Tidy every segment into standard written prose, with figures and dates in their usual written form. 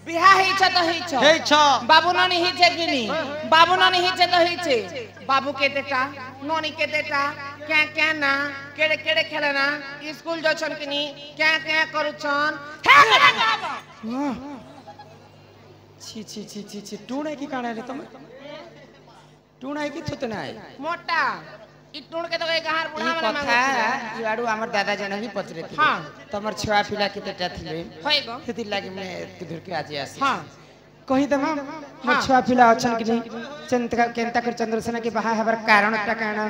बिहा हिच तो हिच बाबू ननी हिचे गिनी बाबू ननी हिचे तो हिचे बाबू केतेटा ननी केतेटा क्या क्या ना केड़े केड़े खेलना स्कूल जोछन किनी क्या क्या करूछन छी छी छी छी छी टूणे की काणे रे तुम टूणे की थुतना है मोटा इ टूण के तो गहार बुढ़ा वाला मांगो इवाडू हमर दादा जन ही पचरे थी हां तमर छुआ पिला केतेटा थिले होय गो हेति लागि मैं एत दूर के आजे आसी हां कहि दमा मोर छुआ पिला अछन कि चिंता केंता कर चंद्रसेना के बाहा हबर कारण ता काना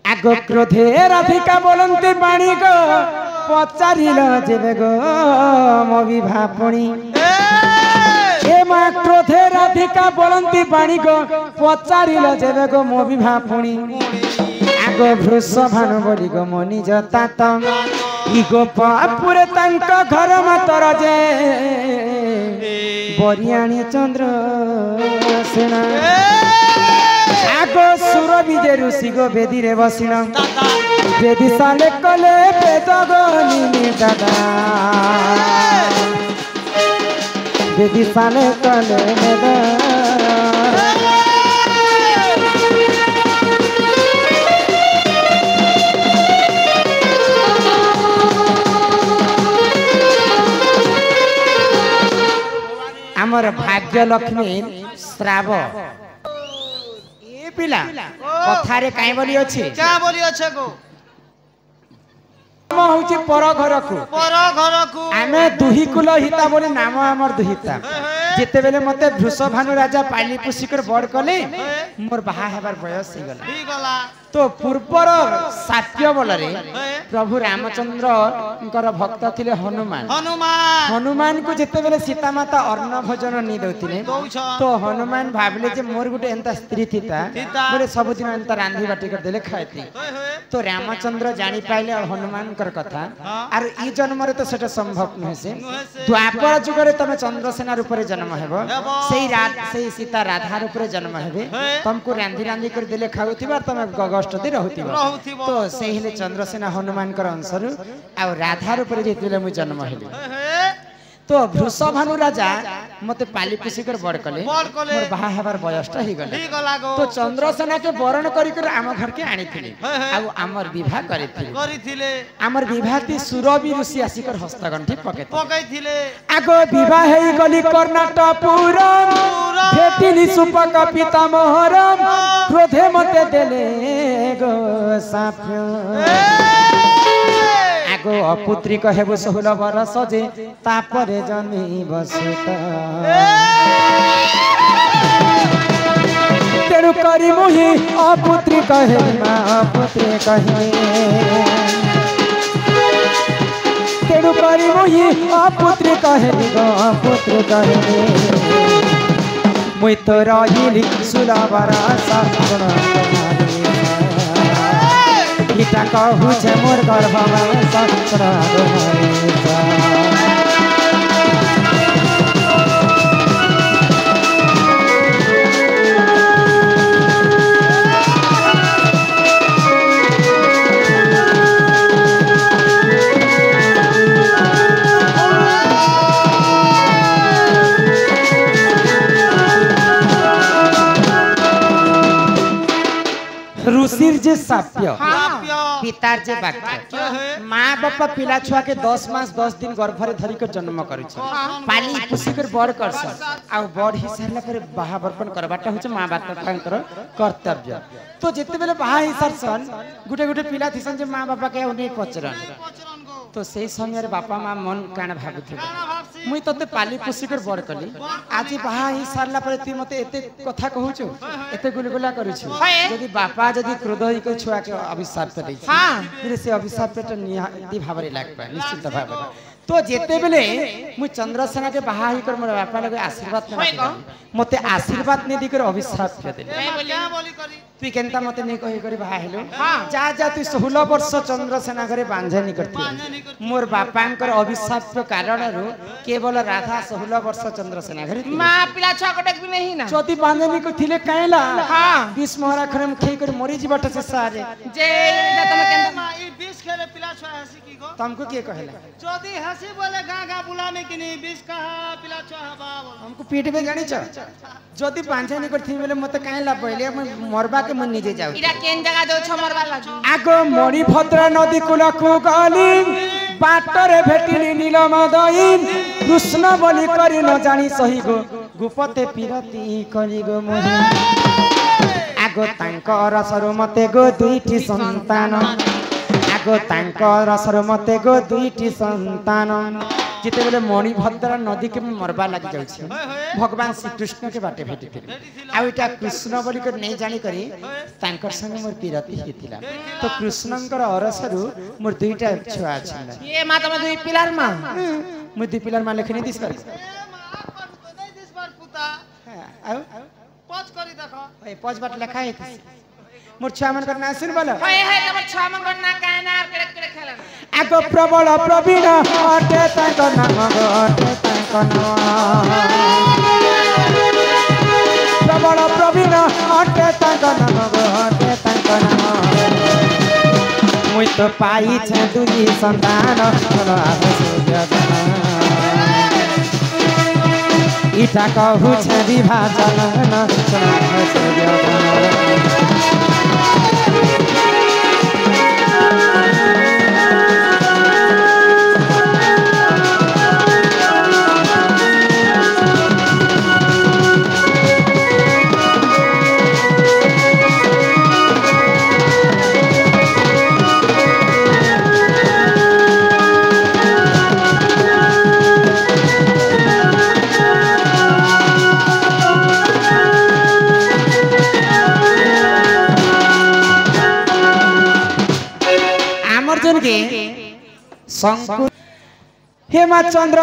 आगो क्रोधे राधिका बोलंती पानी गो पचारिल जेबे गो मो विभापुणी ए मा क्रोधे राधिका बोलंती पानी गो पचारिल जेबे गो मो विभापुणी आगो भृष भानु बोली गो मो निज तात इ गो पापुरे तांक घर मातर जे बरियाणी चंद्र सेना आगो सुर विजय ऋषि गो बेदी रे बसिना बेदी साले कले बेद गो निने दादा बेदी साले कले बेद हमर भाग्य लक्ष्मी श्राव ए पिला कथारे काई बोली अछि क्या बोली अछि गो हम होछि पर घर को आमे दुही कुल हिता बोली नाम हमर दुहिता जेते बेले मते भृष भानु राजा पाली पुसिकर बड़ कले मोर बाहा हेबार बयस ही गला तो पूर्वर सात्य बोलरे प्रभु रामचंद्र कर भक्त थिले हनुमान हनुमान को जेते बेले सीता माता अन्न भोजन नि दउथिले तो हनुमान भाबले जे मोर गुटे एंता स्त्री थिता बोले सब दिन एंता रांधी बाटी कर देले खाइती तो रामचंद्र जानि पाइले हनुमान कर कथा आर ई जन्म रे तो सेटा संभव न से द्वापर जुग रे तमे चंद्रसेना रूप रे जन्म हेबो सेई सीता राधा रूप रे जन्म हेबे तुमको रांधी रांधी कर देले खाउथिबा तमे गगष्टति रहउथिबा तो सेही ले चंद्रसेना हनुमान कर अंशरु आ राधा रूप रे जेतिले मु जन्म हेली तो वृष भानु राजा मते पाली पुसी कर बड़ कले मोर बाहा हेबार बयसटा ही गले तो चंद्रसेना के वरण करी कर आम घर के आनी थिले आ हमर विवाह करिथिले हमर विवाह ती सुरबी ऋषि आसी कर हस्तगंठी पकेथिले आगो विवाह हेई गली कर्नाटकपुर भेटिली सुपक पिता मोहरम क्रोधे मते देले गो साफ्य आगो अपुत्री कहेबो 16 बरस जे तापरे जमी बसत तेरु करी मुही अपुत्री कहे मा अपुत्री कहे तेरु करी मुही अपुत्री कहे गो अपुत्री कहे मुई तो रहिली 16 बरस गीता कहू छे मोर गर्भ में सत्र ऋषिर जे साप्य पितार जे वाक्य माँ बापा पिला छुआ के 10 मास 10 दिन गर्भ रे धरी के जन्म करै छ पाली पुसी कर बड़ करस आ बड़ हिसारला पर बाहा बर्पण करबाटा होछ माँ बापा कर कर्तव्य तो जेते बेले बाहा हिसारसन गुटे गुटे पिला थिसन जे माँ बापा के ओने पचरन तो सही समय रे बापा माँ मन काना भाबुथे मुई तते पाली पुसी कर बड़ कली आज बाहा हिसारला पर ती मते एते कथा कहूछु एते गुलगुला करूछु यदि बापा यदि क्रोध होई के छुआ के अभिशाप दै छी फिर से अभिशाप पेट निहाती भाबरे लागबा निश्चित भाबरे तो जेते बेले मु चंद्रसेना के बाहा ही कर मोर बापा लगे आशीर्वाद न मते आशीर्वाद ने दी कर अभिशाप दे क्या बोली करी तू केनता मते नहीं कहि करी बाहा हेलो जा जा तू 16 वर्ष चंद्रसेना करे बांझनी करती मोर बापांकर अभिशाप के कारण रो केवल राधा 16 वर्ष चंद्रसेना करे मां पिला छा कटक भी नहीं ना चोती बांझनी को थिले कायला हां 20 मोहरा खरम खई कर मरी जीवट से सारे जे तुम केनता 20 खेले पिला छुआ हसी की गो तुमको के कहला जदी हसी बोले गागा बुलाने की नहीं बिस कहा पिला छुआ हवा हमको पीठ पे जानी छ जदी पांचा नहीं करथि बोले मते काहे ला पहिले मरबा के मन निजे जाऊ इरा केन जगह दो छ मरबा लागू आगो मणिभद्र नदी कूल को गली बाटरे भेटिली नीलमदयी कृष्ण बलि करी न जानी सही गो गुपते पिरती करी गो मोहि आगो तांकर सरु मते गो दुईटी संतान आगो तांकर सरु मते गो दुईटी संतान जिते बेले मणिभद्र नदी के मरबा लग जाउछि भगवान श्री कृष्ण के बाटे भेटि आ इटा कृष्ण बलि कर नहीं जानी करी तांकर संग मोर पिरती हेतिला तो कृष्णंकर अरसरु मोर दुईटा छुआ छिला ये मा तम दुई पिलार मा मु दुई पिलार मा लेखनी दिस कर आउ पच करी देखो ए पच बाट लेखा है मोर छुआ मन कर ना सुन बोलो होय है तम छ मन कर ना काना केड़े केड़े खेलन आगो प्रबल प्रवीण अटे तांक नाम अटे तांक नाम प्रबल प्रवीण अटे तांक नाम अटे तांक नाम मुई तो पाई छ दुई संतान चलो आवे सूर्य इटा कहू छ विभाजन चलो आवे सूर्य के शंकुर हेमचंद्र